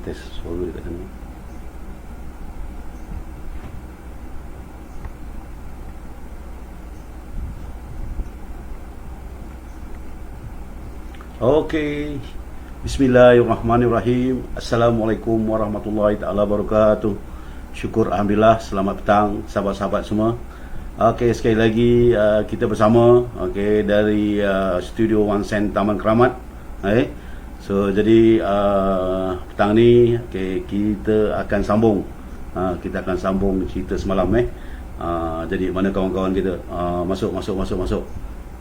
test suara dekat sana. Okey. Bismillahirrahmanirrahim. Assalamualaikum warahmatullahi taala wabarakatuh. Syukur alhamdulillah, selamat petang sahabat-sahabat semua. Okey, sekali lagi kita bersama dari studio One Sen Taman Keramat. So jadi petang ni kita akan sambung. Kita akan sambung cerita semalam jadi mana kawan-kawan kita? Masuk.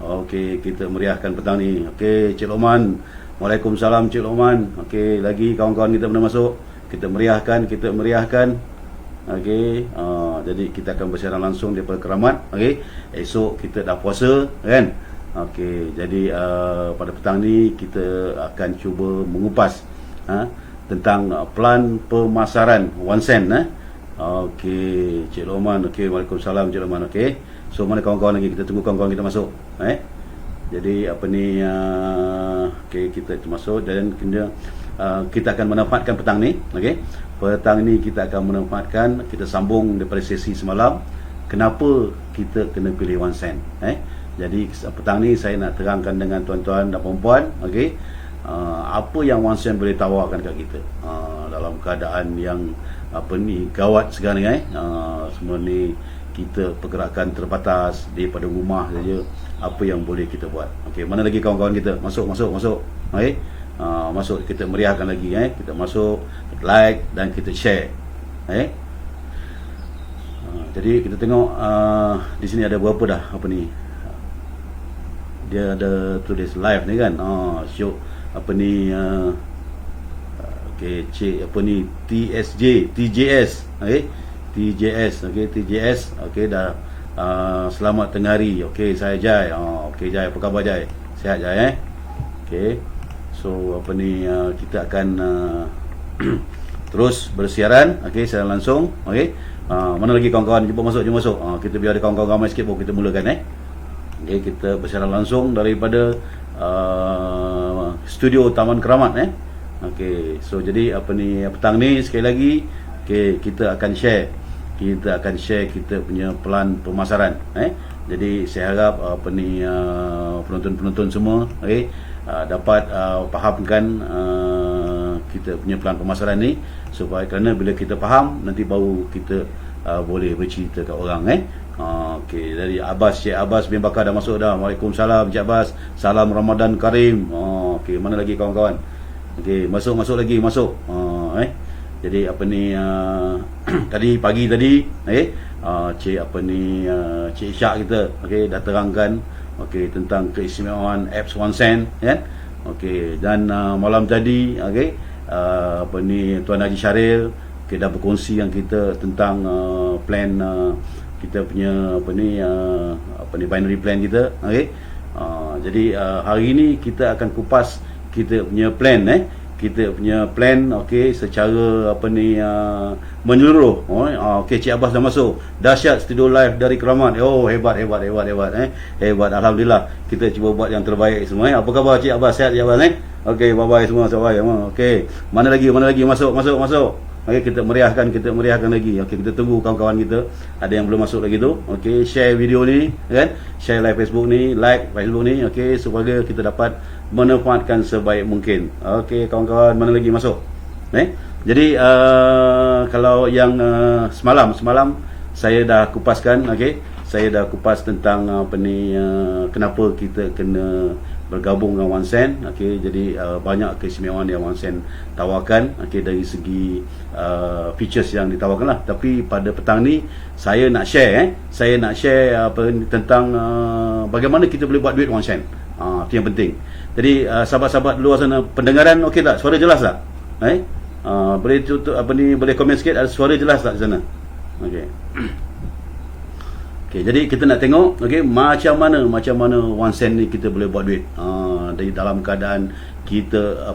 Okey, kita meriahkan petang ni. Okey, Cik Lokman. Waalaikumsalam Cik Lokman. Okey, lagi kawan-kawan kita pernah masuk. Kita meriahkan. Okey, jadi kita akan bersiaran langsung daripada Keramat. Okey, esok kita dah puasa kan. Okey, jadi pada petang ni kita akan cuba mengupas tentang pelan pemasaran One Sen. Okey, Cik Lokman. Okey, Waalaikumsalam Cik Lokman. Okey, so mana kawan-kawan lagi? Kita tunggu kawan-kawan kita masuk. Jadi okey, kita masuk dan kita akan manfaatkan petang ni. Okey, petang ni kita akan manfaatkan, kita sambung daripada sesi semalam, kenapa kita kena pilih One Sen. Jadi petang ni saya nak terangkan dengan tuan-tuan dan puan-puan, okey, apa yang One Sen boleh tawarkan kat kita dalam keadaan yang gawat sekarang ni. Semua ni kita pergerakan terbatas daripada rumah saja. Apa yang boleh kita buat? Okey, mana lagi kawan-kawan kita? Masuk. Okey, masuk, kita meriahkan lagi. Kita masuk, like dan kita share. Jadi kita tengok di sini ada berapa dah dia ada tulis live ni kan. Show okey, cik TJS. Okey, dah selamat tengah hari. Okey, saya Jai. Okey Jai, apa khabar Jai? Sihat Jai Okey. So kita akan terus bersiaran. Okey, siaran langsung. Okey. Mana lagi kawan-kawan? Jom masuk. Kita biar ada kawan-kawan ramai sikit baru kita mulakan Okey, kita bersiaran langsung daripada studio Taman Keramat Okey, so jadi petang ni sekali lagi kita akan share kita punya pelan pemasaran. Jadi saya harap penonton-penonton semua dapat fahamkan kita punya pelan pemasaran ni, supaya kerana bila kita faham nanti baru kita boleh bercerita kat orang. Okey, dari Cik Abbas bin Bakar dah masuk dah. Waalaikumsalam Cik Abbas. Salam Ramadan Karim. Okey, mana lagi kawan-kawan? Okey, masuk lagi. Jadi tadi pagi tadi Cik Cik Isyak kita dah terangkan tentang keistimewaan apps One Sen kan. Okey, dan malam tadi Tuan Haji Syaril dah berkongsi dengan kita tentang plan kita punya binary plan kita. Jadi hari ini kita akan kupas kita punya plan secara menyeluruh. Okey, Cik Abbas dah masuk. Dahsyat studio live dari Keramat. Hebat alhamdulillah. Kita cuba buat yang terbaik semua. Apa khabar Cik Abbas? Sihat Cik Abbas Okey, bye-bye semua. Okey, mana lagi masuk. Okey, kita meriahkan lagi. Okey, kita tunggu kawan-kawan kita. Ada yang belum masuk lagi tu. Okey, share video ni kan. Share live Facebook ni, like Facebook ni. Okey, supaya kita dapat manfaatkan sebaik mungkin. Okey, kawan-kawan, mana lagi masuk? Jadi kalau yang semalam saya dah kupaskan. Okey, saya dah kupas tentang kenapa kita kena bergabung dengan One Sen. Okey, jadi banyak keistimewaan yang One Sen tawarkan dari segi features yang ditawarkan lah. Tapi pada petang ni saya nak share tentang bagaimana kita boleh buat duit One Sen. Itu yang penting. Jadi sahabat-sahabat luar sana, pendengaran okey tak? Suara jelas tak? Boleh tutup boleh komen sikit, ada suara jelas tak di sana? Okey. Okey, jadi kita nak tengok macam mana One Sen ni kita boleh buat duit dari dalam keadaan kita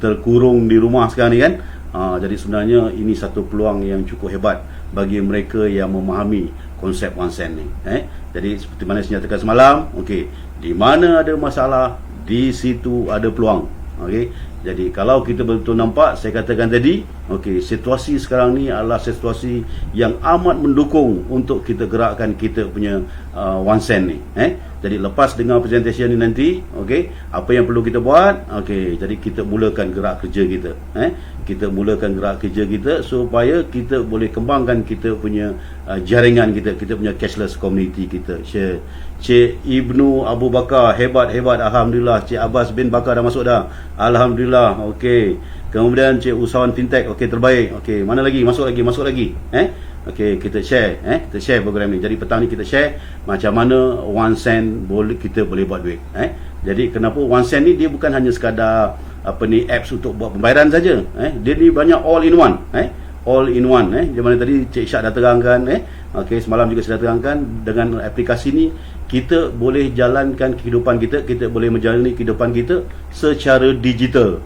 terkurung di rumah sekarang ni kan. Jadi sebenarnya ini satu peluang yang cukup hebat bagi mereka yang memahami konsep One Sen ni. Jadi seperti mana saya nyatakan semalam, di mana ada masalah, di situ ada peluang. Jadi kalau kita betul nampak, saya katakan tadi, okey, situasi sekarang ni adalah situasi yang amat mendukung untuk kita gerakkan kita punya one cent ni. Jadi lepas dengar presentation ni nanti, okey, apa yang perlu kita buat? Okey, jadi kita mulakan gerak kerja kita. Kita mulakan gerak kerja kita supaya kita boleh kembangkan kita punya jaringan kita punya cashless community kita. Cik Ibnu Abu Bakar, hebat, alhamdulillah. Cik Abbas bin Bakar dah masuk dah, alhamdulillah. Okey, kemudian Cik Usahawan Fintech, okey, terbaik. Okey, mana lagi? Masuk lagi. Okey, kita share, kita share program ni. Jadi petang ni kita share macam mana one cent kita boleh buat duit. Jadi kenapa one cent ni dia bukan hanya sekadar apps untuk buat pembayaran saja. Dia ni banyak all in one. All in one. Di mana tadi Cik Syah dah terangkan. Okey, semalam juga saya dah terangkan, dengan aplikasi ni kita boleh jalankan kehidupan kita boleh menjalani kehidupan kita secara digital.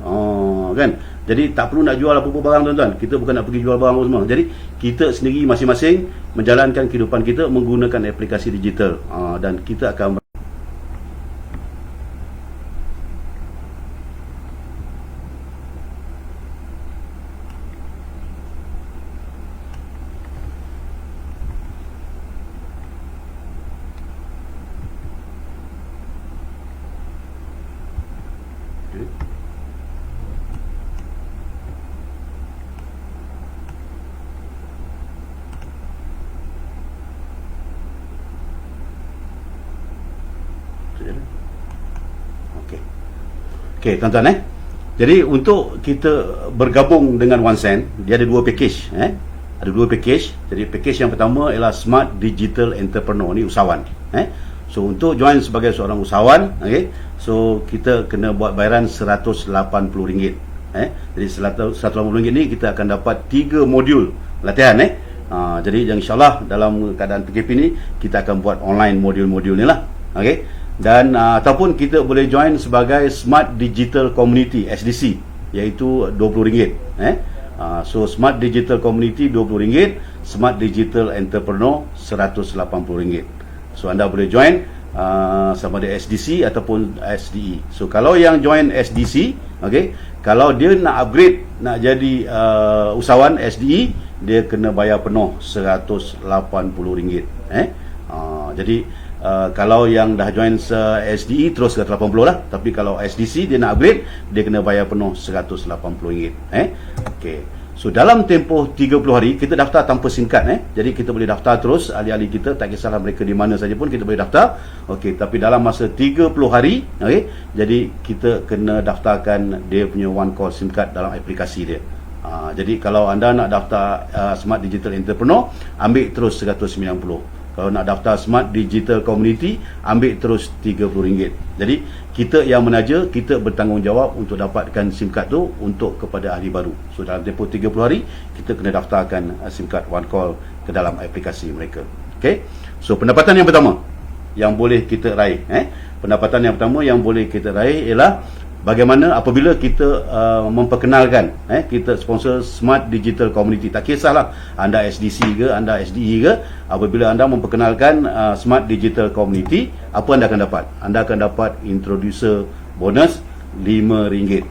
Kan? Jadi tak perlu nak jual apa-apa barang, tuan-tuan. Kita bukan nak pergi jual barang semua. Jadi kita sendiri masing-masing menjalankan kehidupan kita menggunakan aplikasi digital. Dan kita akan Okey, tuan-tuan Jadi untuk kita bergabung dengan one cent, dia ada dua package. Ada dua package. Jadi package yang pertama ialah Smart Digital Entrepreneur, ni usahawan. So untuk join sebagai seorang usahawan, so kita kena buat bayaran RM180. Jadi RM180 ni kita akan dapat 3 modul latihan. Jadi insyaAllah dalam keadaan PKP ni kita akan buat online modul-modul ni lah. Dan ataupun kita boleh join sebagai Smart Digital Community SDC, iaitu RM20. So Smart Digital Community RM20, Smart Digital Entrepreneur RM180. So anda boleh join sama ada SDC ataupun SDE. So kalau yang join SDC, kalau dia nak upgrade, nak jadi usahawan SDE, dia kena bayar penuh RM180. Jadi kalau yang dah join SDE terus RM180 lah. Tapi kalau SDC dia nak upgrade, dia kena bayar penuh RM180. Okey. So dalam tempoh 30 hari kita daftar tanpa SIM card. Jadi kita boleh daftar terus, ahli-ahli kita, tak kisahlah mereka di mana saja pun kita boleh daftar. Okey, tapi dalam masa 30 hari, jadi kita kena daftarkan dia punya one call SIM card dalam aplikasi dia. Jadi kalau anda nak daftar Smart Digital Entrepreneur, ambil terus RM190. Kalau nak daftar Smart Digital Community, ambil terus RM30. Jadi kita yang menaja, kita bertanggungjawab untuk dapatkan SIM card tu untuk kepada ahli baru. So dalam tempoh 30 hari kita kena daftarkan SIM card one call ke dalam aplikasi mereka. Okey. So pendapatan yang pertama yang boleh kita raih, pendapatan yang pertama yang boleh kita raih ialah bagaimana apabila kita memperkenalkan, kita sponsor Smart Digital Community. Tak kisahlah anda SDC ke, anda SDE ke, apabila anda memperkenalkan Smart Digital Community, apa anda akan dapat? Anda akan dapat introducer bonus RM5.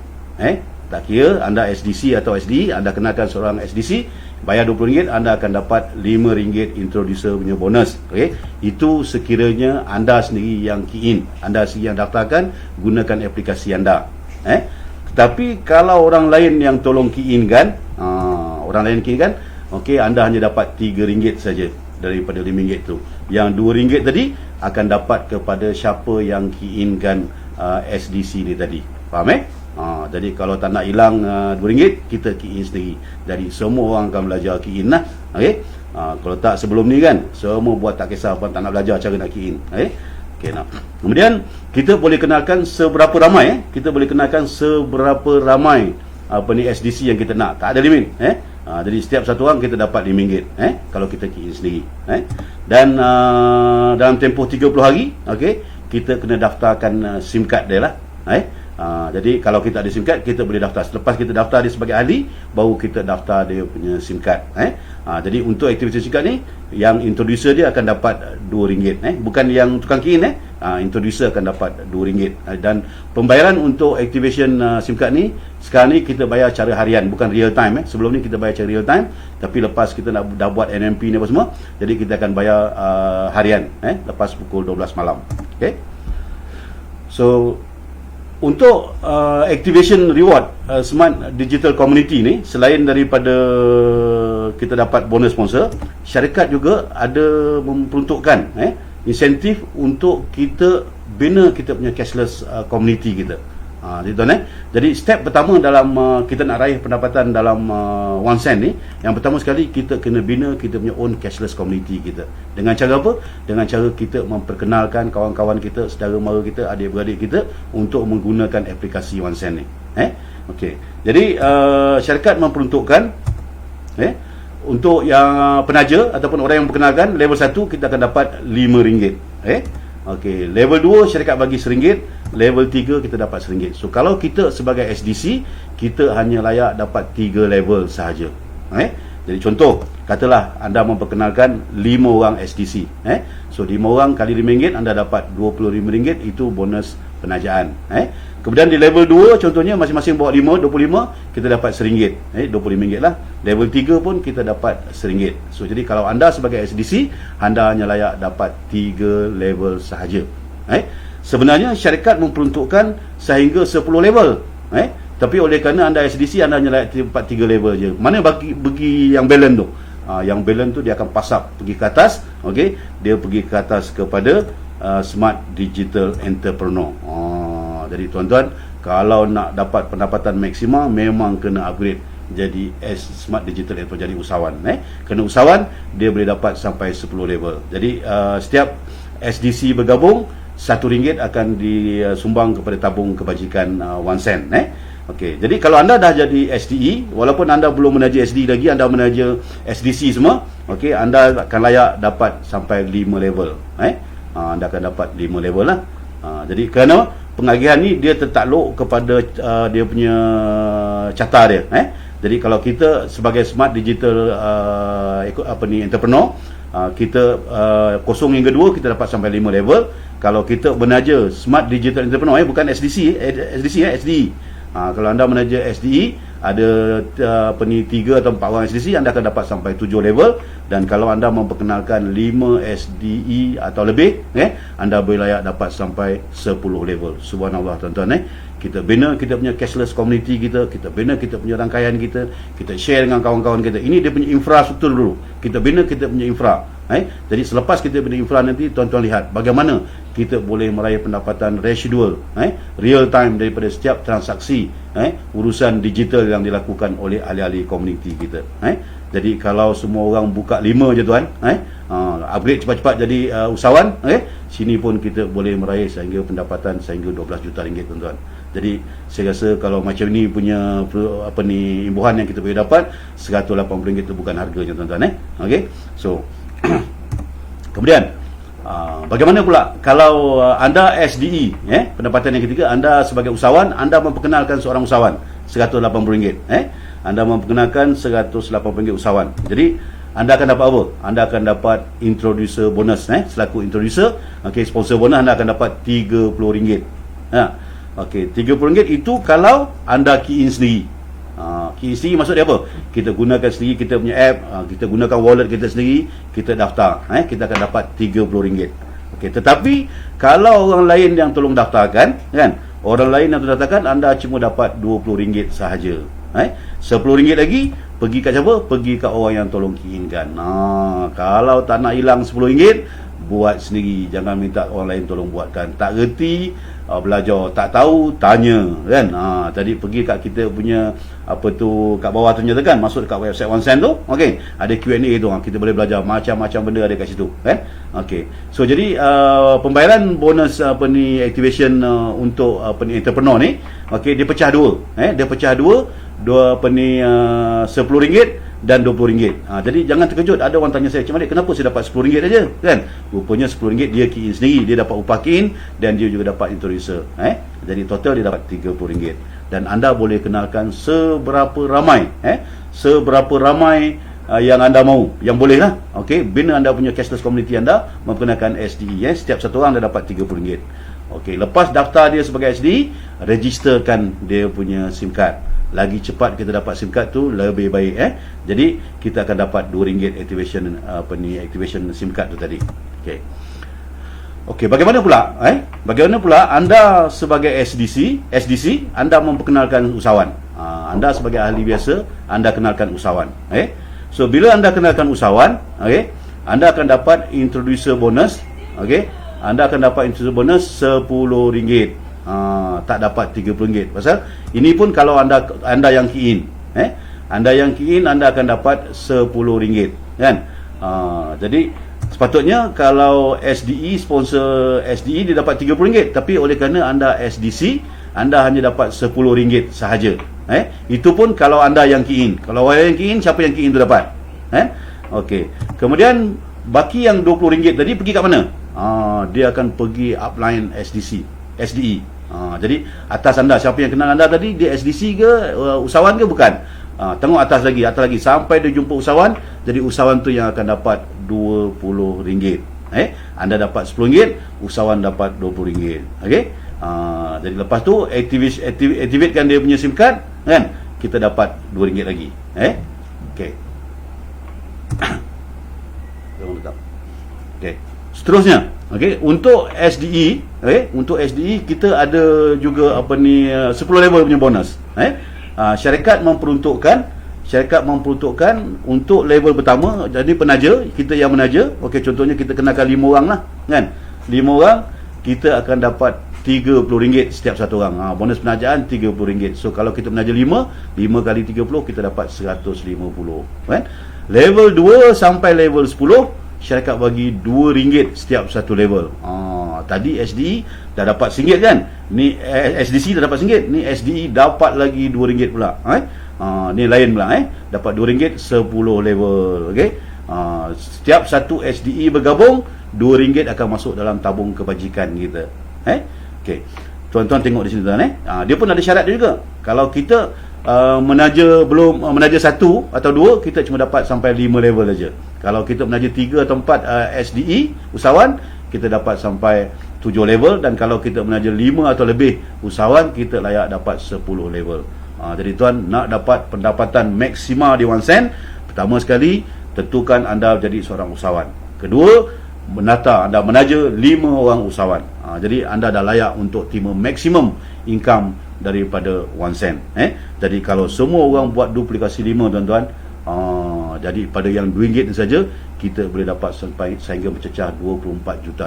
Tak kira anda SDC atau SDE, anda kenalkan seorang SDC, bayar RM20, anda akan dapat RM5 introducer punya bonus. Itu sekiranya anda sendiri yang key in, anda sendiri yang daftarkan, gunakan aplikasi anda. Tetapi kalau orang lain yang tolong key in kan, anda hanya dapat RM3 saja daripada RM5 tu. Yang RM2 tadi akan dapat kepada siapa yang key in kan SDC ni tadi. Faham jadi kalau tak nak hilang RM2, kita key in sendiri. Jadi semua orang akan belajar key in lah. Kalau tak sebelum ni kan, semua buat tak kisah, tak nak belajar cara nak key in. Kemudian kita boleh kenalkan seberapa ramai, SDC yang kita nak. Tak ada limit. Jadi setiap satu orang kita dapat RM5 kalau kita key in sendiri. Dan dalam tempoh 30 hari, kita kena daftarkan SIM card dia lah. Jadi kalau kita ada SIM card, kita boleh daftar. Selepas kita daftar dia sebagai ahli, baru kita daftar dia punya SIM card. Jadi untuk aktiviti SIM card ni, yang introducer dia akan dapat RM2. Bukan yang tukang key in. introducer akan dapat RM2. Dan pembayaran untuk activation SIM card ni sekarang ni kita bayar cara harian, bukan real time. Sebelum ni kita bayar cara real time, tapi lepas kita dah buat NMP ni apa semua, jadi kita akan bayar harian lepas pukul 12 malam. Okay. So untuk activation reward Smart Digital Community ni, selain daripada kita dapat bonus sponsor, syarikat juga ada memperuntukkan insentif untuk kita bina kita punya cashless community kita. Jadi step pertama dalam kita nak raih pendapatan dalam OneSend ni, yang pertama sekali kita kena bina kita punya own cashless community kita. Dengan cara apa? Dengan cara kita memperkenalkan kawan-kawan kita, saudara mara kita, adik-beradik kita untuk menggunakan aplikasi OneSend ni. Okey. Jadi syarikat memperuntukkan untuk yang penaja ataupun orang yang memperkenalkan, level 1 kita akan dapat RM5. Okey, level 2 syarikat bagi RM1, level 3 kita dapat RM1. So kalau kita sebagai SDC, kita hanya layak dapat 3 level sahaja. Jadi contoh, katalah anda memperkenalkan 5 orang SDC. So 5 orang kali RM5, anda dapat RM25, itu bonus penajaan. Kemudian di level 2 contohnya masing-masing bawa 25, kita dapat RM1. RM25 lah. Level 3 pun kita dapat RM1. So jadi kalau anda sebagai SDC, anda hanya layak dapat 3 level sahaja. Sebenarnya syarikat memperuntukkan sehingga 10 level. Tapi oleh kerana anda SDC, anda hanya layak dapat 3 level je. Mana bagi yang balance tu? Yang balance tu dia akan pasap pergi ke atas. Okey, dia pergi ke atas kepada Smart Digital Entrepreneur. Jadi tuan-tuan, kalau nak dapat pendapatan maksima, memang kena upgrade jadi Smart Digital Entrepreneur, jadi usahawan. Kena usahawan, dia boleh dapat sampai 10 level. Jadi setiap SDC bergabung, RM1 akan disumbang kepada tabung kebajikan OneSend. Okey, jadi kalau anda dah jadi SDE, walaupun anda belum menaja SDE lagi, anda menaja SDC semua, okey, anda akan layak dapat sampai 5 level. Anda akan dapat 5 level lah. Jadi kerana pengagihan ni dia tertakluk kepada dia punya carta dia. Jadi kalau kita sebagai Smart Digital entrepreneur, kita 0 hingga 2 kita dapat sampai 5 level. Kalau kita menaja Smart Digital Entrepreneur, bukan SDC, SDE. Kalau anda menaja SDE, ada 3 atau 4 orang SDC, anda akan dapat sampai 7 level. Dan kalau anda memperkenalkan 5 SDE atau lebih, anda boleh layak dapat sampai 10 level. Subhanallah tuan-tuan. Kita bina kita punya cashless community kita bina kita punya rangkaian kita share dengan kawan-kawan kita. Ini dia punya infrastruktur dulu. Kita bina kita punya infra. Jadi selepas kita bina infra nanti, tuan-tuan lihat bagaimana kita boleh meraih pendapatan residual, real time daripada setiap transaksi, urusan digital yang dilakukan oleh ahli-ahli komuniti kita. Jadi kalau semua orang buka 5 je tuan, upgrade cepat-cepat jadi usahawan, sini pun kita boleh meraih sehingga pendapatan sehingga RM12 juta tuan-tuan. Jadi saya rasa kalau macam ni punya imbuhan yang kita boleh dapat, RM180 itu bukan harganya tuan-tuan. Okey. So kemudian bagaimana pula kalau anda SDE, pendapatan yang ketiga, anda sebagai usahawan, anda memperkenalkan seorang usahawan, RM180. Anda memperkenalkan RM180 usahawan. Jadi anda akan dapat apa? Anda akan dapat introducer bonus, selaku introducer. Okey, sponsor bonus anda akan dapat RM30. Okey, RM30 itu kalau anda key in sendiri. Key in sendiri maksud dia apa? Kita gunakan sendiri kita punya app, kita gunakan wallet kita sendiri, kita daftar, kita akan dapat RM30. Okey, tetapi kalau orang lain yang tolong daftarkan, orang lain yang terdaftarkan, anda cuma dapat RM20 sahaja. RM10 lagi pergi kat siapa? Pergi kat orang yang tolong key in kan. Kalau tak nak hilang RM10, buat sendiri, jangan minta orang lain tolong buatkan. Tak reti, belajar, tak tahu, tanya kan. Tadi pergi kat kita punya kat bawah tu nyatakan, masuk dekat website OneSend tu, okey, ada Q&A tu, kita boleh belajar macam-macam benda ada kat situ kan. Okey, so jadi pembayaran bonus activation untuk entrepreneur ni, okey, dia pecah dua, dia pecah dua RM10 dan RM20. Jadi jangan terkejut ada orang tanya saya, Cik Malik, kenapa saya dapat RM10 saja kan? Rupanya RM10 dia key in sendiri, dia dapat upah key in dan dia juga dapat introducer. Jadi total dia dapat RM30. Dan anda boleh kenalkan seberapa ramai yang anda mahu, yang boleh lah. Okey, bina anda punya cashless community anda menggunakan SDE. Setiap satu orang anda dapat RM30. Okey, lepas daftar dia sebagai SDE, registerkan dia punya SIM card. Lagi cepat kita dapat SIM card tu lebih baik. Jadi kita akan dapat RM2 activation SIM card tu tadi. Okey. Okey, bagaimana pula? Bagaimana pula anda sebagai SDC anda memperkenalkan usahawan. Anda sebagai ahli biasa, anda kenalkan usahawan. So bila anda kenalkan usahawan, anda akan dapat introducer bonus. Anda akan dapat introducer bonus RM10. Tak dapat RM30. Pasal ini pun kalau anda yang key in. Anda yang key in, anda akan dapat RM10, kan? Jadi sepatutnya kalau SDE sponsor SDE dia dapat RM30, tapi oleh kerana anda SDC, anda hanya dapat RM10 sahaja. Itu pun kalau anda yang key in. Kalau yang key in, siapa yang key in tu dapat. Okey. Kemudian baki yang RM20 tadi pergi kat mana? Dia akan pergi upline SDE. Jadi atas anda, siapa yang kenal anda tadi, dia SDC ke usahawan ke bukan? Tengok atas lagi sampai dia jumpa usahawan. Jadi usahawan tu yang akan dapat RM20. Anda dapat RM10, usahawan dapat RM20. Okey. Jadi lepas tu activatekan dia punya SIM card, kan? Kita dapat RM2 lagi. Okey. Okey. Seterusnya, untuk SDE, untuk SDE kita ada juga 10 level punya bonus. Syarikat memperuntukkan untuk level pertama, jadi penaja, kita yang menaja. Okey, contohnya kita kenakan 5 orang lah, kan? 5 orang kita akan dapat RM30 setiap satu orang. Bonus penajaan RM30. So kalau kita menaja 5 kali 30, kita dapat RM150, kan? Level 2 sampai level 10, syarikat bagi RM2 setiap satu level. Tadi SDE dah dapat RM1 kan? Ni SDC dah dapat RM1, ni SDE dapat lagi RM2 pula. Ni lain pula, dapat RM2 10 level. Okey. Setiap satu SDE bergabung, RM2 akan masuk dalam tabung kebajikan kita. Okey. Tuan-tuan tengok di sini tuan. Dia pun ada syarat dia juga. Kalau kita menaja 1 atau 2, kita cuma dapat sampai 5 level saja. Kalau kita menaja 3 atau 4 SDE usahawan, kita dapat sampai 7 level. Dan kalau kita menaja 5 atau lebih usahawan, kita layak dapat 10 level. Jadi tuan nak dapat pendapatan maksima di OneSend, pertama sekali tentukan anda jadi seorang usahawan. Kedua, anda menaja 5 orang usahawan. Jadi anda dah layak untuk terima maksimum income daripada OneSend. Jadi kalau semua orang buat duplikasi 5 tuan-tuan, jadi pada yang RM2 saja kita boleh dapat sampai sehingga mencecah RM24 juta.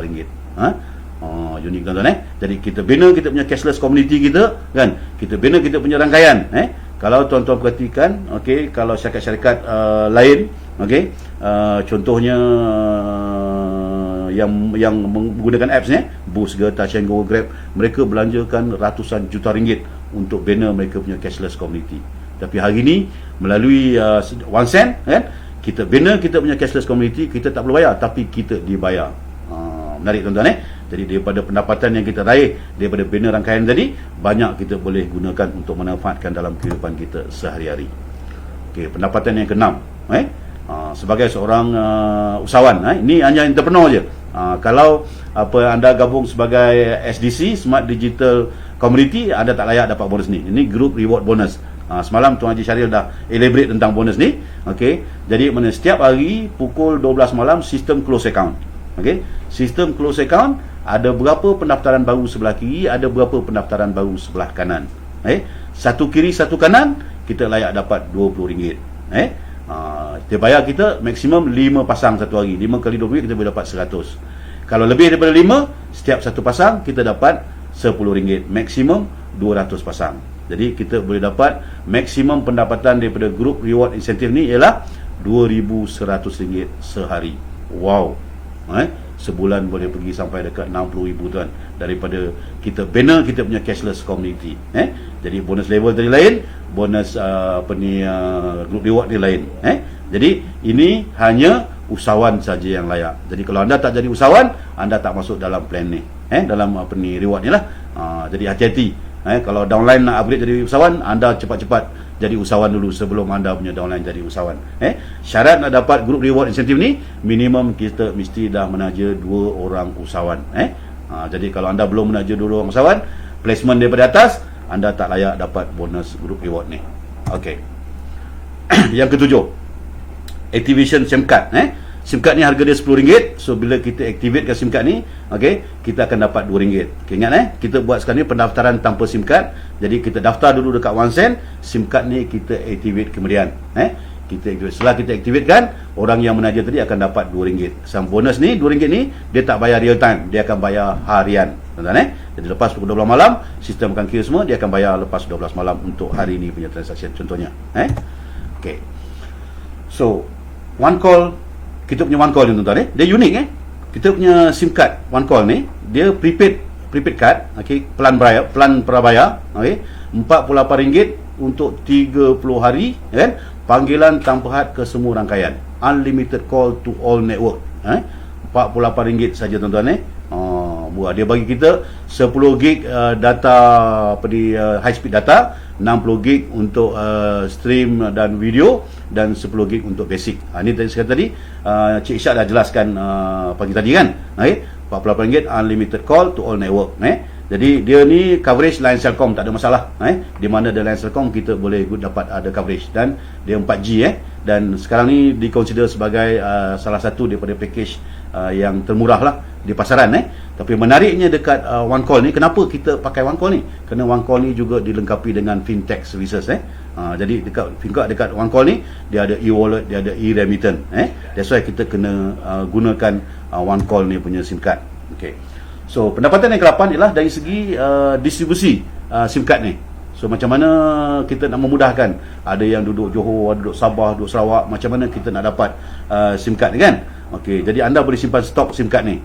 Unik tuan-tuan. Jadi kita bina kita punya cashless community kita, kan? Kita bina kita punya rangkaian. Kalau tuan-tuan perhatikan, kalau syarikat-syarikat lain, contohnya yang menggunakan apps ni, Boost, Touch and Go, Grab, mereka belanjakan ratusan juta ringgit untuk bina mereka punya cashless community. Tapi hari ini melalui OneSend, kan, kita bina kita punya cashless community, kita tak perlu bayar, tapi kita dibayar. Menarik tuan-tuan. Jadi daripada pendapatan yang kita raih daripada bina rangkaian tadi, banyak kita boleh gunakan untuk manfaatkan dalam kehidupan kita sehari-hari. Pendapatan yang ke-6, sebagai seorang usahawan, ini hanya entrepreneur je. Kalau anda gabung sebagai SDC, Smart Digital Community, anda tak layak dapat bonus ni. Ini group reward bonus. Semalam Tuan Haji Syaril dah elaborate tentang bonus ni. Jadi setiap hari pukul 12 malam sistem close account. Sistem close account, ada berapa pendaftaran baru sebelah kiri, ada berapa pendaftaran baru sebelah kanan. Satu kiri satu kanan, kita layak dapat RM20. Dia bayar kita maksimum 5 pasang satu hari. 5 kali RM20 kita boleh dapat 100. Kalau lebih daripada 5, setiap satu pasang kita dapat RM10. Maksimum 200 pasang. Jadi kita boleh dapat maksimum pendapatan daripada group reward incentive ni ialah RM2,100 sehari. Wow. Sebulan boleh pergi sampai dekat RM60,000 tuan, daripada kita bina kita punya cashless community. Jadi bonus level tadi lain, bonus group reward ni lain. Jadi ini hanya usahawan saja yang layak. Jadi kalau anda tak jadi usahawan, anda tak masuk dalam plan ni, dalam reward ni lah. Jadi hati-hati Kalau downline nak upgrade jadi usahawan, anda cepat-cepat jadi usahawan dulu sebelum anda punya downline jadi usahawan. Syarat nak dapat group reward insentif ni, minimum kita mesti dah menaja 2 orang usahawan. Jadi kalau anda belum menaja 2 orang usahawan, placement daripada atas, anda tak layak dapat bonus group reward ni. Okey. Yang ketujuh, activation SIM card. SIM card ni harga dia RM10. So bila kita activate ke SIM card ni, kita akan dapat RM2. Ingat kita buat sekarang ni pendaftaran tanpa SIM card. Jadi kita daftar dulu dekat OneSend, SIM card ni kita activate kemudian. Kita activate. Setelah kita activate kan, orang yang menaja tadi akan dapat RM2. Sang bonus ni RM2 ni dia tak bayar real time, dia akan bayar harian. Tuan-tuan Jadi lepas pukul 12 malam, sistem akan kira semua, dia akan bayar lepas 12 malam untuk hari ni punya transaction contohnya. Okey. So, one call, kita punya one call ni tuan-tuan dia unik Kita punya SIM card one call ni, dia prepaid card, pelan prabayar, RM48 untuk 30 hari kan, panggilan tanpa had ke semua rangkaian, unlimited call to all network. RM48 saja tuan-tuan dia bagi kita 10 gig data high speed data, 60 gig untuk stream dan video, dan 10 gig untuk basic. Ini tadi Cik Isyad dah jelaskan pagi tadi kan. RM48 unlimited call to all network. Jadi dia ni coverage line Celcom, tak ada masalah. Di mana ada line Celcom kita boleh dapat ada coverage, dan dia 4G dan sekarang ni diconsider sebagai salah satu daripada package yang termurah lah di pasaran. Tapi menariknya dekat one call ni, kenapa kita pakai one call ni? Kerana one call ni juga dilengkapi dengan fintech services. Jadi dekat one call ni dia ada e-wallet, dia ada e-remittance. That's why kita kena gunakan one call ni punya SIM card. Okay. So pendapatan yang ke-8 ialah dari segi distribusi SIM card ni. So macam mana kita nak memudahkan, ada yang duduk Johor, ada duduk Sabah, duduk Sarawak, macam mana kita nak dapat SIM card ni kan. Okey, jadi anda boleh simpan stok SIM card ni.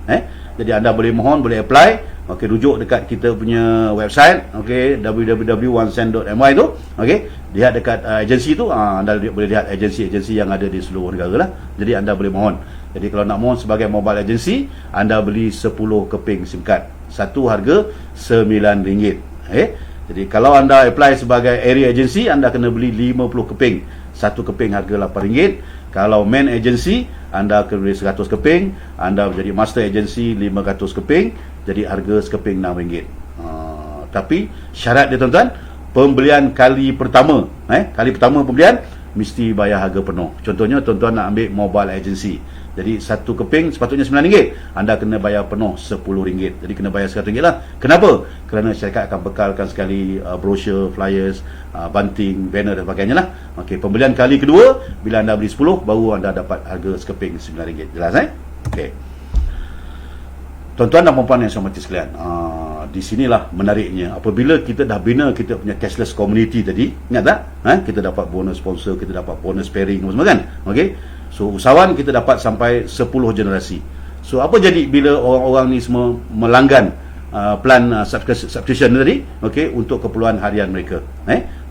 Jadi anda boleh mohon, boleh apply. Okey, rujuk dekat kita punya website, www.onesend.my tu. Okey, lihat dekat agensi tu, anda boleh lihat agensi-agensi yang ada di seluruh negara lah. Jadi anda boleh mohon. Jadi kalau nak mohon sebagai mobile agency, anda beli 10 keping SIM card. Satu harga RM9. Jadi kalau anda apply sebagai area agency, anda kena beli 50 keping. Satu keping harga RM8. Kalau main agency, anda kena beli 100 keping. Anda menjadi master agency 500 keping. Jadi harga sekeping RM6. Tapi syarat dia tuan-tuan, pembelian kali pertama, kali pertama pembelian mesti bayar harga penuh. Contohnya tuan-tuan nak ambil mobile agency, jadi satu keping sepatutnya RM9, anda kena bayar penuh RM10. Jadi kena bayar RM100 lah. Kenapa? Kerana syarikat akan bekalkan sekali brochure, flyers, banting, banner dan sebagainya lah. Okey, pembelian kali kedua, bila anda beli 10, baru anda dapat harga sekeping RM9. Jelas Okey. Tuan-tuan dan puan-puan yang saya hormati sekalian, di sinilah menariknya. Apabila kita dah bina kita punya cashless community tadi, ingat tak? Kita dapat bonus sponsor, kita dapat bonus pairing semua kan? Okey. So usahawan kita dapat sampai 10 generasi. So apa jadi bila orang-orang ni semua melanggan plan subscription tadi, okey, untuk keperluan harian mereka.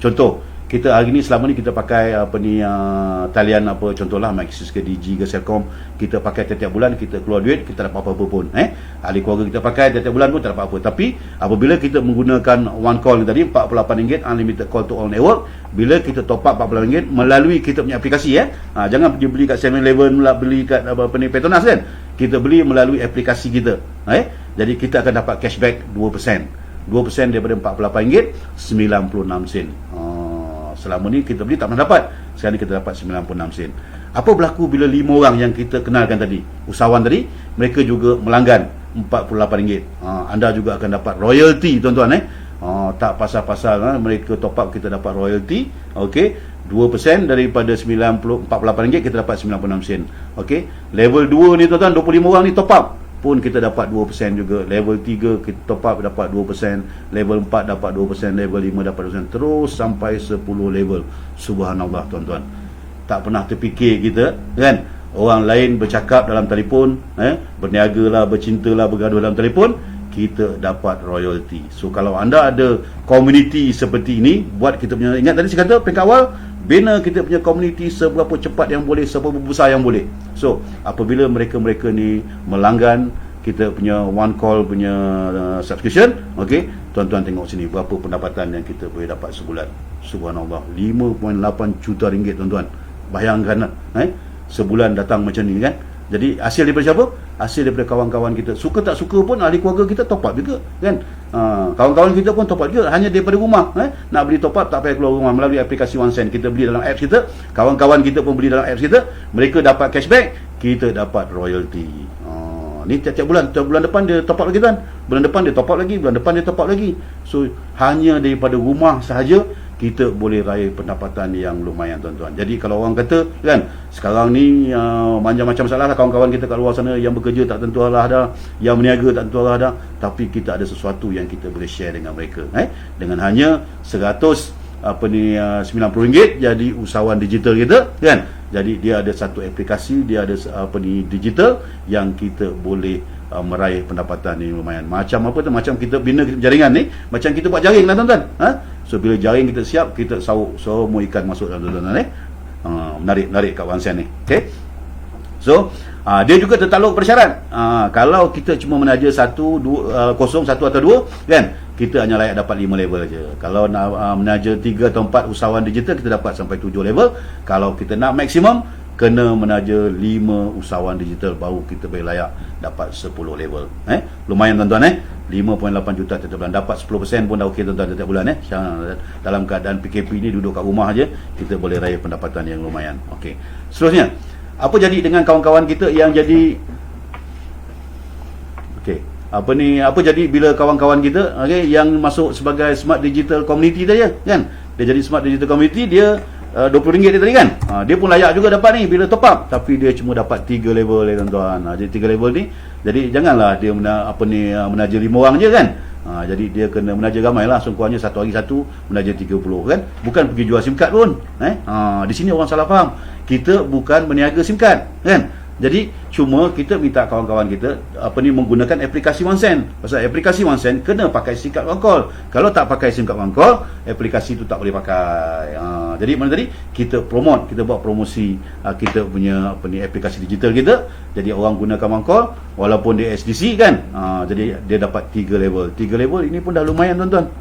Contoh, kita hari ni selama ni kita pakai talian contohlah Maxis ke Digi ke Celcom, kita pakai tiap-tiap bulan, kita keluar duit, kita dapat apa-apa pun. Ahli keluarga kita pakai tiap-tiap bulan pun tak dapat apa. Tapi apabila kita menggunakan one call ni tadi, RM48 unlimited call to all network, bila kita top up RM48 melalui kita punya aplikasi, jangan pergi beli kat 7-Eleven pula, beli kat Petronas kan. Kita beli melalui aplikasi kita. Jadi kita akan dapat cashback 2%. 2% daripada RM48, 96 sen. Selama ni kita beli tak pernah dapat, sekarang ni kita dapat 96 sen. Apa berlaku bila 5 orang yang kita kenalkan tadi, usahawan tadi, mereka juga melanggan RM48? Anda juga akan dapat royalty tuan-tuan. Tak pasal-pasal mereka top up, kita dapat royalty. Okey, 2% daripada RM48 kita dapat 96 sen. Okey, level 2 ni tuan-tuan, 25 orang ni top up pun kita dapat 2% juga. Level 3 kita top up dapat 2%, level 4 dapat 2%, level 5 dapat 2%, terus sampai 10 level. Subhanallah tuan-tuan. Tak pernah terfikir kita kan, orang lain bercakap dalam telefon, berniaga lah, bercinta lah, bergaduh dalam telefon, kita dapat royalty. So kalau anda ada community seperti ini, buat kita punya, ingat tadi saya kata peringkat awal, bina kita punya community seberapa cepat yang boleh, seberapa besar yang boleh. So apabila mereka-mereka ni melanggan kita punya one call punya subscription, okey, Tuan-tuan tengok sini berapa pendapatan yang kita boleh dapat sebulan. Subhanallah, 5.8 juta ringgit tuan-tuan. Bayangkan sebulan datang macam ni kan. Jadi hasil daripada siapa? Hasil daripada kawan-kawan kita. Suka tak suka pun ahli keluarga kita top up juga kan. Kawan-kawan kita pun top up juga, hanya daripada rumah. Nak beli top up tak payah keluar rumah, melalui aplikasi OneSend kita beli dalam apps kita. Kawan-kawan kita pun beli dalam apps kita. Mereka dapat cashback, kita dapat royalty. Ni tiap-tiap bulan. Bulan depan dia top up lagi kan. Bulan depan dia top up lagi, bulan depan dia top up lagi. So hanya daripada rumah sahaja kita boleh raih pendapatan yang lumayan tuan-tuan. Jadi kalau orang kata kan, sekarang ni macam-macam masalah lah kawan-kawan kita kat luar sana, yang bekerja tak tentu arah dah, yang berniaga tak tentu arah dah, tapi kita ada sesuatu yang kita boleh share dengan mereka. Dengan hanya 100 RM90 jadi usahawan digital kita kan. Jadi dia ada satu aplikasi, dia ada digital yang kita boleh meraih pendapatan ni lumayan. Macam apa tu? Macam kita bina jaringan ni, macam kita buat jaring lah tuan-tuan. So bila jaring kita siap, kita sauk semua ikan masuk dalam tuan-tuan menarik kat OneSend ni. Okey. So dia juga tertakluk pada syarat. Kalau kita cuma menaja 1, 2, 0, 1 atau 2 kan, kita hanya layak dapat 5 level saja. Kalau nak menaja 3 atau 4 usahawan digital, kita dapat sampai 7 level. Kalau kita nak maksimum, kena menaja 5 usahawan digital baru kita boleh layak dapat 10 level. Lumayan tuan-tuan 5.8 juta setiap bulan. Dapat 10% pun dah okey tuan-tuan setiap bulan Dalam keadaan PKP ni, duduk kat rumah aja, kita boleh raih pendapatan yang lumayan. Okey. Seterusnya, apa jadi dengan kawan-kawan kita yang jadi apa jadi bila kawan-kawan kita yang masuk sebagai Smart Digital Community tadi kan? Dia jadi Smart Digital Community, dia RM20 dia tadi kan. Dia pun layak juga dapat ni bila top up, tapi dia cuma dapat 3 level tuan-tuan. Jadi 3 level ni, jadi janganlah dia menaja 5 orang je kan. Jadi dia kena menaja ramai lah, sungguhnya satu hari satu menaja 30 kan. Bukan pergi jual SIM card pun. Di sini orang salah faham. Kita bukan berniaga SIM card kan. Jadi cuma kita minta kawan-kawan kita menggunakan aplikasi OneSend. Pasal aplikasi OneSend kena pakai SIM card one call. Kalau tak pakai SIM card one call, aplikasi tu tak boleh pakai. Jadi mana tadi kita promote, kita buat promosi kita punya aplikasi digital kita. Jadi orang gunakan one call walaupun dia SDC kan. Jadi dia dapat 3 level. 3 level ini pun dah lumayan tuan-tuan.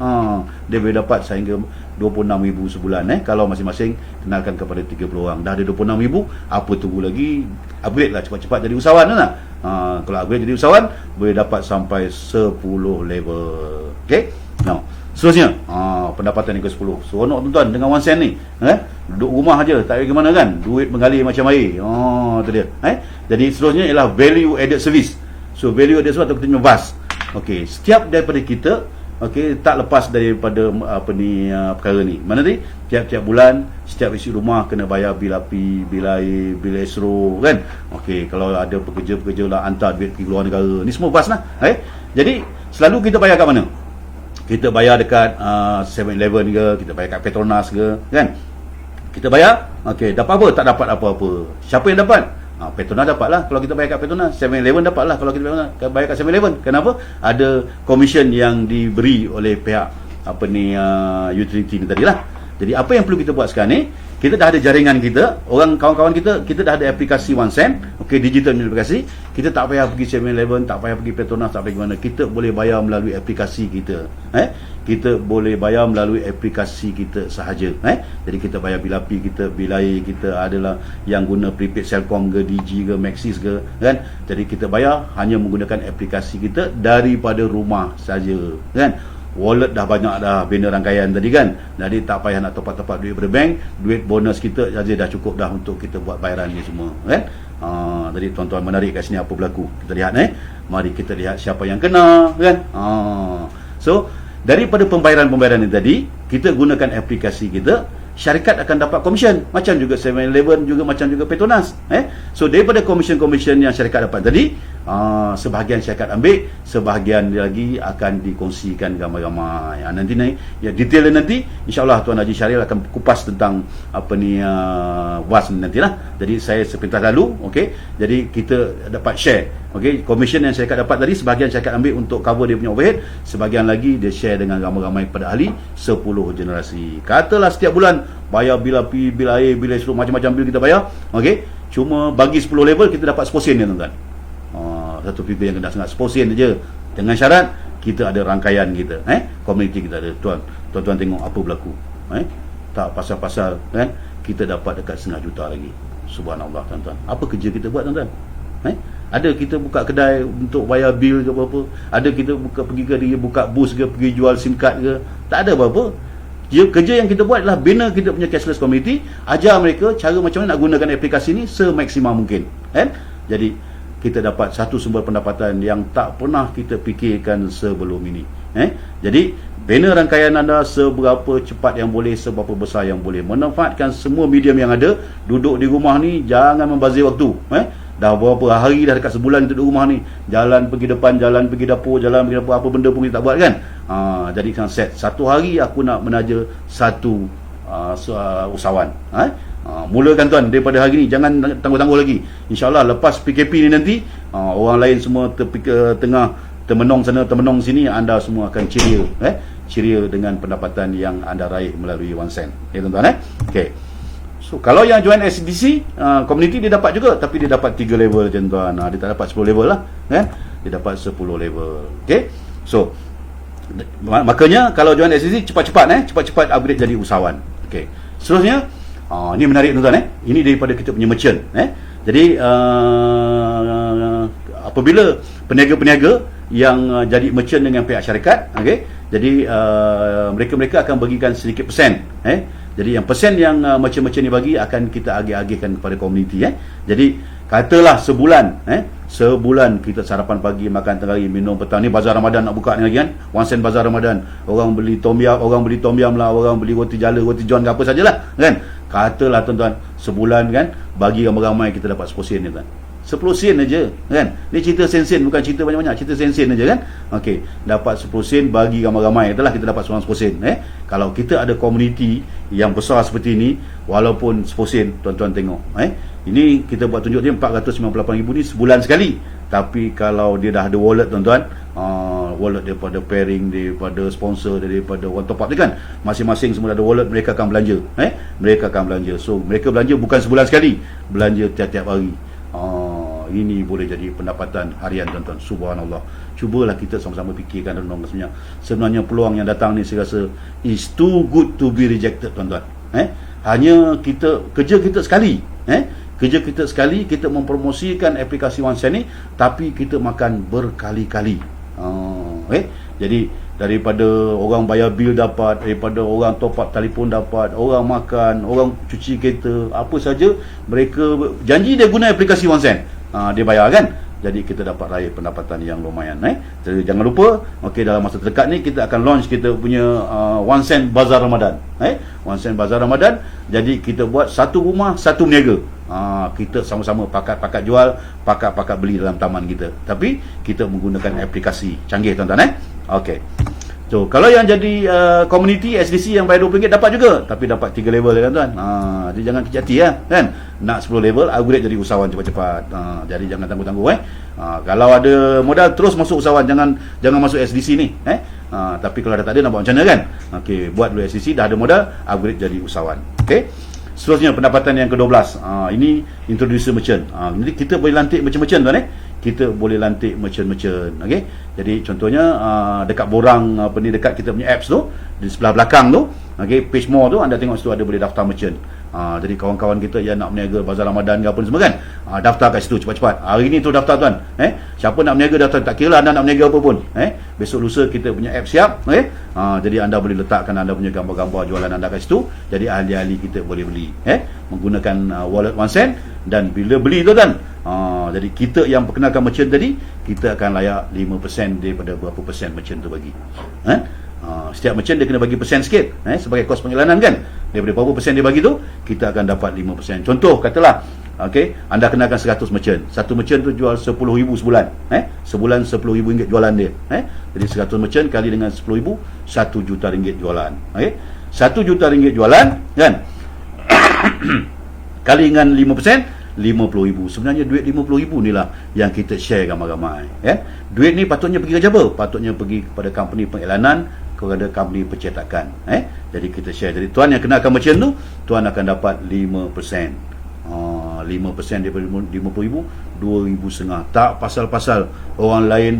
Dia boleh dapat sehingga RM26,000 sebulan kalau masing-masing kenalkan kepada 30 orang. Dah ada RM26,000, apa tunggu lagi? Upgrade lah cepat-cepat jadi usahawan lah. Kalau upgrade jadi usahawan, boleh dapat sampai 10 level. Okey. Now, seterusnya pendapatan yang ke-10. Seronok tuan-tuan dengan OneSend ni. Duduk rumah aja, tak payah ke mana kan. Duit mengalir macam air. Tu dia. Jadi seterusnya ialah value added service. So value added service atau kita punya VAS. Okey, setiap daripada kita tak lepas daripada perkara ni. Mana tadi? Tiap-tiap bulan, setiap isi rumah kena bayar bil api, bil air, bil esro kan. Okey, kalau ada pekerja-pekerja lah hantar duit pergi luar negara. Ni semua VAS lah. Jadi selalu kita bayar kat mana? Kita bayar dekat 7-Eleven ke, kita bayar kat Petronas ke kan. Kita bayar, dapat apa? Tak dapat apa-apa. Siapa yang dapat? Petronas dapat lah kalau kita bayar kat Petronas. 7-Eleven dapat lah kalau kita bayar kat 7-Eleven. Kenapa? Ada komisen yang diberi oleh pihak utility ni tadi lah. Jadi apa yang perlu kita buat sekarang ni, kita dah ada jaringan kita, orang kawan-kawan kita dah ada aplikasi OneSend, digital aplikasi. Kita tak payah pergi 7-Eleven, tak payah pergi Petronas, tak payah mana. Kita boleh bayar melalui aplikasi kita. Kita boleh bayar melalui aplikasi kita sahaja. Jadi kita bayar bil api kita, bil air kita, adalah yang guna prepaid Celcom ke, Digi ke, Maxis ke kan. Jadi kita bayar hanya menggunakan aplikasi kita daripada rumah saja kan. Wallet dah banyak dah, bina rangkaian tadi kan. Jadi tak payah nak top up duit pada bank. Duit bonus kita saja dah cukup dah untuk kita buat bayaran ni semua kan. Jadi tuan-tuan menarik kat sini apa berlaku. Kita lihat mari kita lihat siapa yang kena kan. So daripada pembayaran-pembayaran ini tadi, kita gunakan aplikasi kita, syarikat akan dapat komisen. Macam juga 7-Eleven, juga macam juga Petronas. So daripada komisen-komisen yang syarikat dapat tadi, sebahagian syarikat ambil, sebahagian lagi akan dikongsikan ramai-ramai. Nanti ya detail nanti insya-Allah Tuan Haji Syahril akan kupas tentang WAS nantilah. Jadi saya sepintas lalu, jadi kita dapat share. Komisen yang syarikat dapat tadi, sebahagian syarikat ambil untuk cover dia punya overhead, sebahagian lagi dia share dengan ramai-ramai pada ahli 10 generasi. Katalah setiap bulan bayar bil api, bil air, bil listrik, macam-macam bil kita bayar. Cuma bagi 10 level kita dapat 10% ni tuan-tuan. Satu figure yang kena sangat 10% saja. Dengan syarat kita ada rangkaian kita, komuniti kita ada. Tuan-tuan tengok apa berlaku, tak pasal-pasal kan kita dapat dekat 500,000 juta lagi. Subhanallah tuan-tuan. Apa kerja kita buat tuan-tuan? Ada kita buka kedai untuk bayar bil ke apa-apa, ada kita pergi ke buka bus ke, pergi jual SIM card ke, tak ada apa-apa. Kerja yang kita buat adalah bina kita punya cashless community, ajar mereka cara macam mana nak gunakan aplikasi ni semaksimum mungkin, kan? Jadi kita dapat satu sumber pendapatan yang tak pernah kita fikirkan sebelum ini. Jadi bina rangkaian anda seberapa cepat yang boleh, seberapa besar yang boleh, manfaatkan semua medium yang ada. Duduk di rumah ni jangan membazir waktu. Dah berapa hari dah dekat sebulan kita duduk rumah ni, jalan pergi depan, jalan pergi dapur, jalan pergi dapur, apa benda pun kita tak buat kan. Jadi kan set satu hari aku nak menaja satu usahawan. Mulakan tuan daripada hari ni, jangan tangguh-tangguh lagi. InsyaAllah lepas PKP ni nanti, orang lain semua tengah termenung sana termenung sini, anda semua akan ceria, ceria dengan pendapatan yang anda raih melalui OneSend. Tuan-tuan. Okay. So kalau yang join SDC community dia dapat juga, tapi dia dapat 3 level je tuan. Dia tak dapat 10 level lah, kan? Dia dapat 10 level. Okay. So makanya kalau join SDC cepat-cepat upgrade jadi usahawan. Okay. Seterusnya ini menarik tuan-tuan. Ini daripada kita punya merchant. Jadi apabila peniaga-peniaga yang jadi merchant dengan pihak syarikat, okay, jadi mereka akan bagikan sedikit persen. Jadi yang persen yang merchant-merchant ni bagi akan kita agih-agihkan kepada komuniti. Jadi katalah sebulan kita sarapan pagi, makan tengah hari, minum petang. Ni bazar Ramadan nak buka ni lagi kan, OneSend bazar Ramadan. Orang beli tom yam lah, orang beli roti jala, roti john ke apa sajalah kan. Katalah tuan-tuan sebulan kan, bagi ramai-ramai kita dapat 10 sen ni tuan. 10 sen aja kan. Ni cerita sen-sen, bukan cerita banyak-banyak, cerita sen-sen aja kan. Okey, dapat 10 sen bagi ramai-ramai, itulah kita dapat seorang 10 sen. Kalau kita ada komuniti yang besar seperti ini, walaupun 10 sen, tuan-tuan tengok, ini kita buat tunjuk dia 498,000 ni sebulan sekali. Tapi kalau dia dah ada wallet tuan-tuan, wallet daripada pairing, daripada sponsor, daripada one top up dia kan, masing-masing semua ada wallet, mereka akan belanja. Mereka akan belanja. So mereka belanja bukan sebulan sekali, belanja tiap-tiap hari. Ini boleh jadi pendapatan harian tuan-tuan. Subhanallah. Cubalah kita sama-sama fikirkan renung sebenarnya peluang yang datang ni, saya rasa is too good to be rejected tuan-tuan. Hanya kerja kita sekali, kerja kita sekali, kita mempromosikan aplikasi OneSend ni, tapi kita makan berkali-kali. Jadi daripada orang bayar bil dapat, daripada orang top up telefon dapat, orang makan, orang cuci kereta, apa saja mereka janji dia guna aplikasi OneSend, dia bayar kan. Jadi kita dapat raih pendapatan yang lumayan. Jadi jangan lupa, okey, dalam masa terdekat ni kita akan launch kita punya OneSend Bazar Ramadan. OneSend Bazar Ramadan. Jadi kita buat satu rumah, satu meniaga. Kita sama-sama pakat-pakat jual, pakat-pakat beli dalam taman kita. Tapi kita menggunakan aplikasi canggih tuan-tuan. Okey. So kalau yang jadi community SDC yang bayar RM20 dapat juga, tapi dapat 3 level kan tuan. Jadi jangan kecil hati kan. Nak 10 level, upgrade jadi usahawan cepat-cepat. Jadi jangan tangguh-tangguh kalau ada modal terus masuk usahawan, jangan masuk SDC ni. Tapi kalau dah tak ada nak buat macam mana kan? Okey, buat dulu SDC, dah ada modal, upgrade jadi usahawan. Okey. Seterusnya pendapatan yang ke-12. Ini introducer merchant. Jadi kita boleh lantik merchant-merchant tuan. Kita boleh lantik merchant-merchant. Okey. Jadi contohnya dekat borang dekat kita punya apps tu, di sebelah belakang tu, okey, page more tu anda tengok situ ada boleh daftar merchant. Jadi kawan-kawan kita yang nak berniaga bazar Ramadan ke apa semua kan, daftar kat situ cepat-cepat. Hari ni tu daftar tuan. Siapa nak berniaga daftar, tak kira anda nak berniaga apa pun. Besok lusa kita punya app siap. Jadi anda boleh letakkan anda punya gambar-gambar jualan anda kat situ. Jadi ahli-ahli kita boleh beli menggunakan wallet OneSend. Dan bila beli tu kan, jadi kita yang perkenalkan merchant tadi, kita akan layak 5% daripada berapa persen merchant tu bagi. Setiap merchant dia kena bagi persen sikit sebagai kos pengiklanan kan. Daripada berapa persen dia bagi tu, kita akan dapat 5%. Contoh katalah, okey, anda kenakan 100 merchant. Satu merchant tu jual 10,000 sebulan. Sebulan RM10,000 jualan dia. Jadi 100 merchant kali dengan 10,000, RM1 juta jualan. Okey. RM1 juta jualan kan. Kali dengan 5%, RM50,000. Sebenarnya duit RM50,000 ni lah yang kita share ramai-ramai. Duit ni patutnya pergi ke siapa? Patutnya pergi kepada company pengiklanan, kepada company pencetakan. Jadi kita share. Jadi tuan yang kenakan merchant tu, tuan akan dapat 5%. 5%. 5% daripada 50,000, 2,500. Tak pasal-pasal orang lain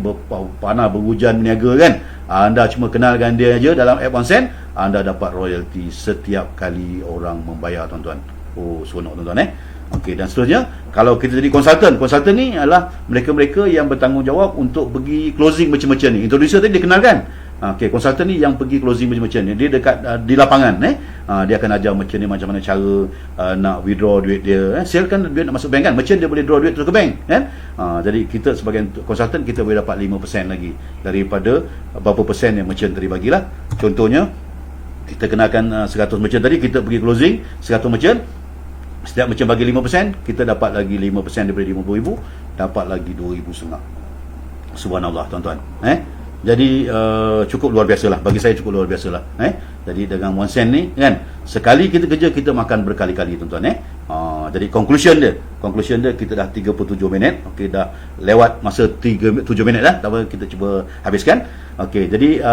panas berhujan berniaga kan. Anda cuma kenalkan dia aja dalam app OneSend, anda dapat royalty setiap kali orang membayar, tuan-tuan. Oh, seronok tuan-tuan Okey, dan seterusnya, kalau kita jadi konsultan ni adalah mereka-mereka yang bertanggungjawab untuk pergi closing macam-macam ni. Introducer tadi dia kenalkan. Okey, konsultan ni yang pergi closing macam-macam ni. Dia dekat di lapangan dia akan ajar macam ni, macam mana cara nak withdraw duit dia. Silakan duit nak masuk bank kan, macam dia boleh draw duit terus ke bank kan. Jadi kita sebagai konsultan kita boleh dapat 5% lagi daripada berapa persen yang merchant tadi bagilah. Contohnya kita kenakan 100 merchant tadi, kita pergi closing 100 merchant. Setiap macam bagi 5%, kita dapat lagi 5% daripada 50,000, dapat lagi 2,500. Subhanallah tuan-tuan. Jadi cukup luar biasa lah. Bagi saya cukup luar biasa lah. Jadi dengan OneSend ni kan, sekali kita kerja, kita makan berkali-kali tuan-tuan. Jadi conclusion dia kita dah 37 minit. Okey, dah lewat masa 7 minit dah. Tak apa, kita cuba habiskan. Okey, jadi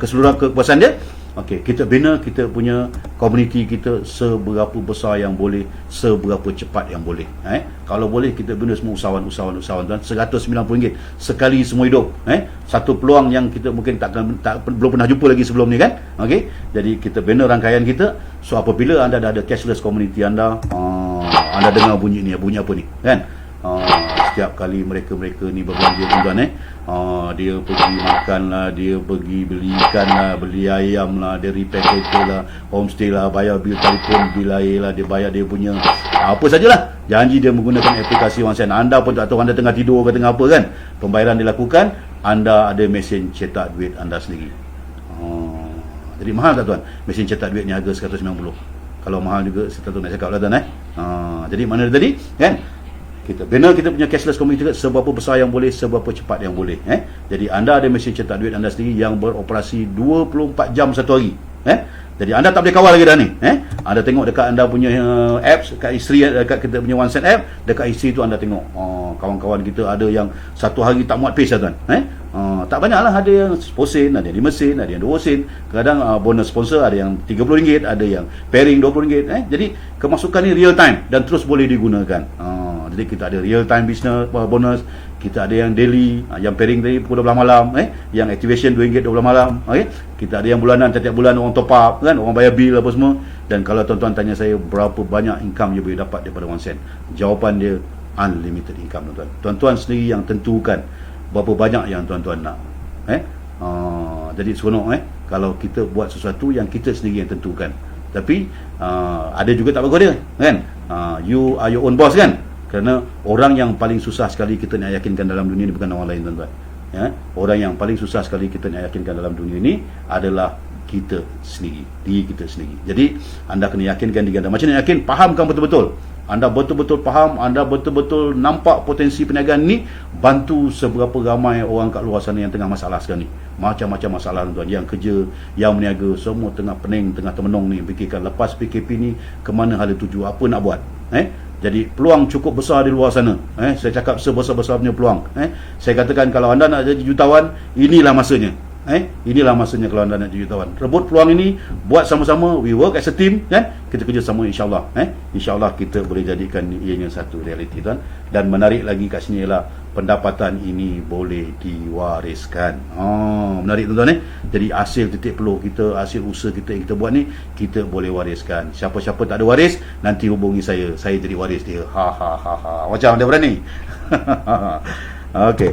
keseluruhan kepuasan dia, okey, kita bina kita punya komuniti kita seberapa besar yang boleh, seberapa cepat yang boleh. Kalau boleh kita bina semua usahawan tuan, RM190 sekali semua hidup. Satu peluang yang kita mungkin belum pernah jumpa lagi sebelum ni kan. Okey, jadi kita bina rangkaian kita. So apabila anda dah ada cashless community anda dengar bunyi ni, bunyi apa ni kan? Setiap kali mereka ni berbelanja tuan-tuan dia pergi makan lah, dia pergi beli ikan lah, beli ayam lah, dia repair kereta lah, homestay lah, bayar bil telefon, bil air lah, dia bayar dia punya apa sajalah, janji dia menggunakan aplikasi OneSend. Anda pun tak tahu anda tengah tidur ke tengah apa kan, pembayaran dilakukan, anda ada mesin cetak duit anda sendiri. Jadi mahal tak tuan? Mesin cetak duit ni harga 190. Kalau mahal juga saya tak tahu nak cakap lah tuan. Jadi mana tadi kan, kita bina kita punya cashless community seberapa besar yang boleh, seberapa cepat yang boleh. Jadi anda ada mesin cetak duit anda sendiri yang beroperasi 24 jam satu hari. Jadi anda tak boleh kawal lagi dah ni. Anda tengok dekat anda punya apps, dekat isteri, dekat kita punya OneSend app, dekat isteri tu anda tengok kawan-kawan kita ada yang satu hari tak muat pace lah tuan. Tak banyak lah, ada yang 10 sen, ada yang 5 sen, ada yang 2 sen. Kadang bonus sponsor ada yang RM30, ada yang pairing RM20. Jadi kemasukan ni real time dan terus boleh digunakan. Jadi kita ada real time business bonus, kita ada yang daily, yang pairing tadi pukul 12 malam, yang activation RM2 12 malam. Kita ada yang bulanan, setiap bulan orang top up kan, orang bayar bil apa semua. Dan kalau tuan-tuan tanya saya berapa banyak income dia boleh dapat daripada OneSend, jawapan dia unlimited income tuan-tuan. Tuan-tuan sendiri yang tentukan berapa banyak yang tuan-tuan nak. Jadi seronok kalau kita buat sesuatu yang kita sendiri yang tentukan. Tapi ada juga tak bagus dia kan. You are your own boss kan. Kerana orang yang paling susah sekali kita nak yakinkan dalam dunia ni bukan orang lain tuan-tuan. Orang yang paling susah sekali kita nak yakinkan dalam dunia ni adalah kita sendiri, diri kita sendiri. Jadi anda kena yakinkan diri anda. Macam mana yakin? Fahamkan betul-betul. Anda betul-betul faham, anda betul-betul nampak potensi perniagaan ni, bantu seberapa ramai orang kat luar sana yang tengah masalah sekarang ni. Macam-macam masalah tuan, yang kerja, yang berniaga, semua tengah pening, tengah termenung ni, fikirkan lepas PKP ni ke mana hala tuju, apa nak buat. Jadi peluang cukup besar di luar sana. Saya cakap sebesar-besarnya peluang. Saya katakan kalau anda nak jadi jutawan, inilah masanya. Inilah masanya kalau anda nak jadi jutawan. Rebut peluang ini, buat sama-sama, we work as a team kan. Kita kerja sama insya-Allah. Insya-Allah kita boleh jadikan ianya satu realiti tuan. Dan menarik lagi kat sini ialah pendapatan ini boleh diwariskan. Menarik tuan-tuan Jadi hasil titik peluh kita, hasil usaha kita yang kita buat ni, kita boleh wariskan. Siapa-siapa tak ada waris, nanti hubungi saya jadi waris dia. Macam dia berani. Okey.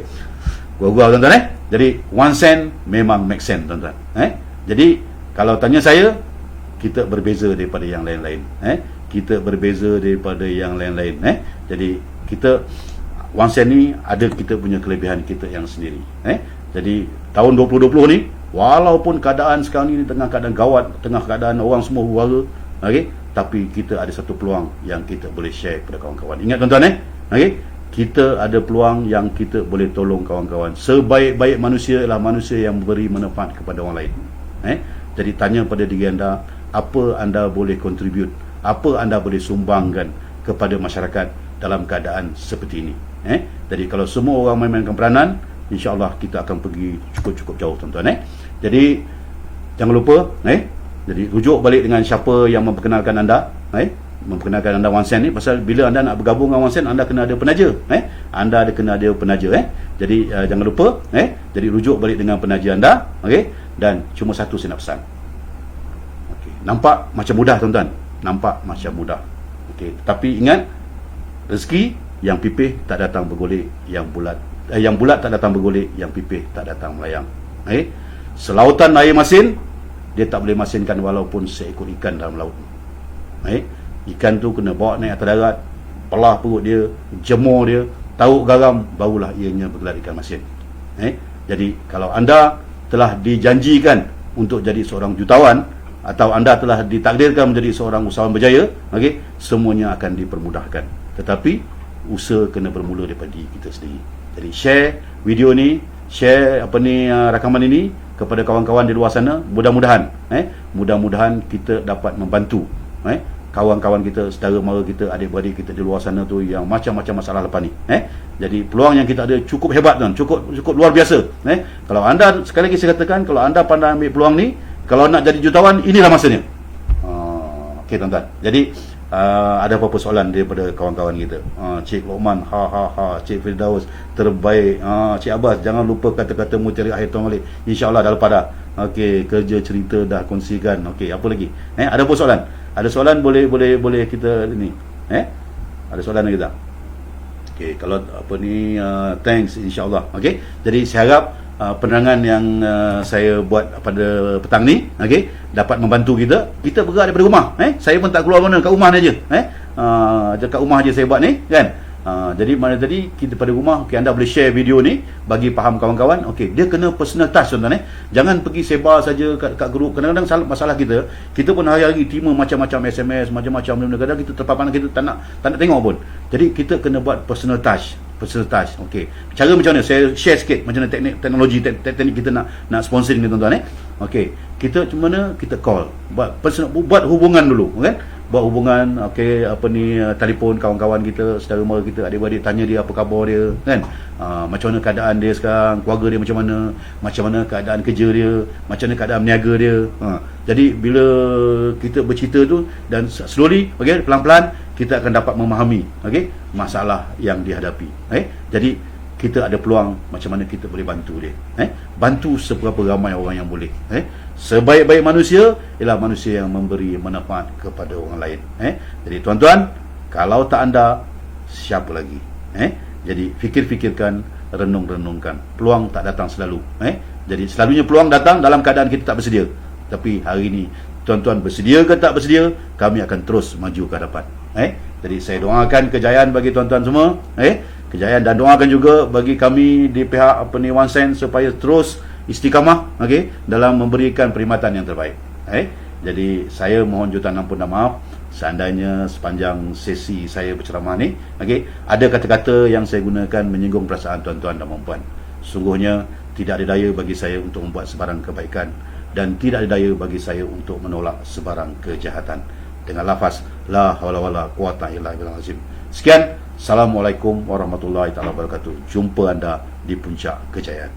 Gua tuan-tuan Jadi OneSend memang make sense tuan-tuan. Jadi kalau tanya saya, kita berbeza daripada yang lain-lain. Kita berbeza daripada yang lain-lain. Jadi kita OneSend ni ada kita punya kelebihan kita yang sendiri. Jadi tahun 2020 ni, walaupun keadaan sekarang ni tengah keadaan gawat, tengah keadaan orang semua huru-hara, tapi kita ada satu peluang yang kita boleh share kepada kawan-kawan. Ingat tuan-tuan kita ada peluang yang kita boleh tolong kawan-kawan. Sebaik-baik manusia ialah manusia yang memberi manfaat kepada orang lain. Jadi tanya pada diri anda, apa anda boleh contribute, apa anda boleh sumbangkan kepada masyarakat dalam keadaan seperti ini. Jadi kalau semua orang memainkan peranan, insya-Allah kita akan pergi cukup-cukup jauh tuan-tuan. Jadi jangan lupa jadi rujuk balik dengan siapa yang memperkenalkan anda. memperkenalkan anda Wan Sen ni, pasal bila anda nak bergabung dengan Wan Sen, anda kena ada penaja. Anda ada kena ada penaja. Jadi jangan lupa. Jadi rujuk balik dengan penaja anda. Dan cuma satu saya nak pesan. Nampak macam mudah tuan-tuan. Nampak macam mudah. Tetapi ingat, rezeki yang pipih tak datang bergolek, yang bulat tak datang bergolek, yang pipih tak datang melayang. Selautan air masin, dia tak boleh masinkan walaupun seekor ikan dalam laut. Ikan tu kena bawa naik atas darat, pelah perut dia, jemur dia, tauk garam, barulah ianya bergelar ikan masin. Jadi kalau anda telah dijanjikan untuk jadi seorang jutawan, atau anda telah ditakdirkan menjadi seorang usahawan berjaya, semuanya akan dipermudahkan. Tetapi usaha kena bermula daripada diri kita sendiri. Jadi share video ni, share rakaman ini kepada kawan-kawan di luar sana. Mudah-mudahan kita dapat membantu kawan-kawan kita, saudara mara kita, adik-beradik kita di luar sana tu yang macam-macam masalah lepas ni. Jadi peluang yang kita ada cukup hebat tuan, cukup luar biasa. Kalau anda, sekali lagi saya katakan, kalau anda pandai ambil peluang ni, kalau nak jadi jutawan, inilah masanya. Okey tuan-tuan. Jadi ada apa-apa soalan daripada kawan-kawan kita? Cik Lokman, Cik Firdaus, terbaik. Cik Abbas, jangan lupa kata-kata mutiara akhir tahun balik. InsyaAllah dah lepas dah. Okey, kerja cerita dah kongsikan. Okey, apa lagi? Ada apa soalan? Ada soalan boleh kita ni. Ada soalan lagi tak? Okey, kalau thanks insya-Allah. Okey. Jadi saya harap penerangan yang saya buat pada petang ni dapat membantu kita. Kita bergerak daripada rumah. Saya pun tak keluar mana, kat rumah ni aja. Dekat rumah aja saya buat ni, kan? Jadi mana tadi kita pada rumah, anda boleh share video ni bagi faham kawan-kawan. Dia kena personal touch tuan-tuan. Jangan pergi sebar saja kat grup. Kadang-kadang masalah kita pun hari-hari terima macam-macam SMS, macam-macam benda. Kadang kita terpapan, kita tak nak tengok pun. Jadi kita kena buat personal touch. Cara macam mana? Saya share sikit macam mana teknik kita nak sponsor ni tuan-tuan. Kita cuma mana kita call, buat hubungan dulu, kan? Buat hubungan, telefon kawan-kawan kita, saudara mara kita, adik-adik, tanya dia apa khabar dia, kan? Macam mana keadaan dia sekarang, keluarga dia macam mana keadaan kerja dia, macam mana keadaan berniaga dia. Jadi bila kita bercerita tu, dan slowly, pelan-pelan kita akan dapat memahami masalah yang dihadapi. Jadi kita ada peluang macam mana kita boleh bantu dia. Bantu seberapa ramai orang yang boleh. Sebaik-baik manusia ialah manusia yang memberi manfaat kepada orang lain. Jadi tuan-tuan, kalau tak anda, siapa lagi? Jadi fikir-fikirkan, renung-renungkan. Peluang tak datang selalu. Jadi selalunya peluang datang dalam keadaan kita tak bersedia. Tapi hari ini tuan-tuan bersedia ke tak bersedia, kami akan terus maju ke hadapan. Jadi saya doakan kejayaan bagi tuan-tuan semua. Kejayaan, dan doakan juga bagi kami di pihak Wan Sen supaya terus istiqamah dalam memberikan perkhidmatan yang terbaik. Jadi saya mohon jutaan ampun dan maaf seandainya sepanjang sesi saya berceramah ni ada kata-kata yang saya gunakan menyinggung perasaan tuan-tuan dan puan-puan. Sungguhnya tidak ada daya bagi saya untuk membuat sebarang kebaikan, dan tidak ada daya bagi saya untuk menolak sebarang kejahatan dengan lafaz la haula wala quwata illa billah azim. Sekian, assalamualaikum warahmatullahi taala wabarakatuh. Jumpa anda di puncak kejayaan.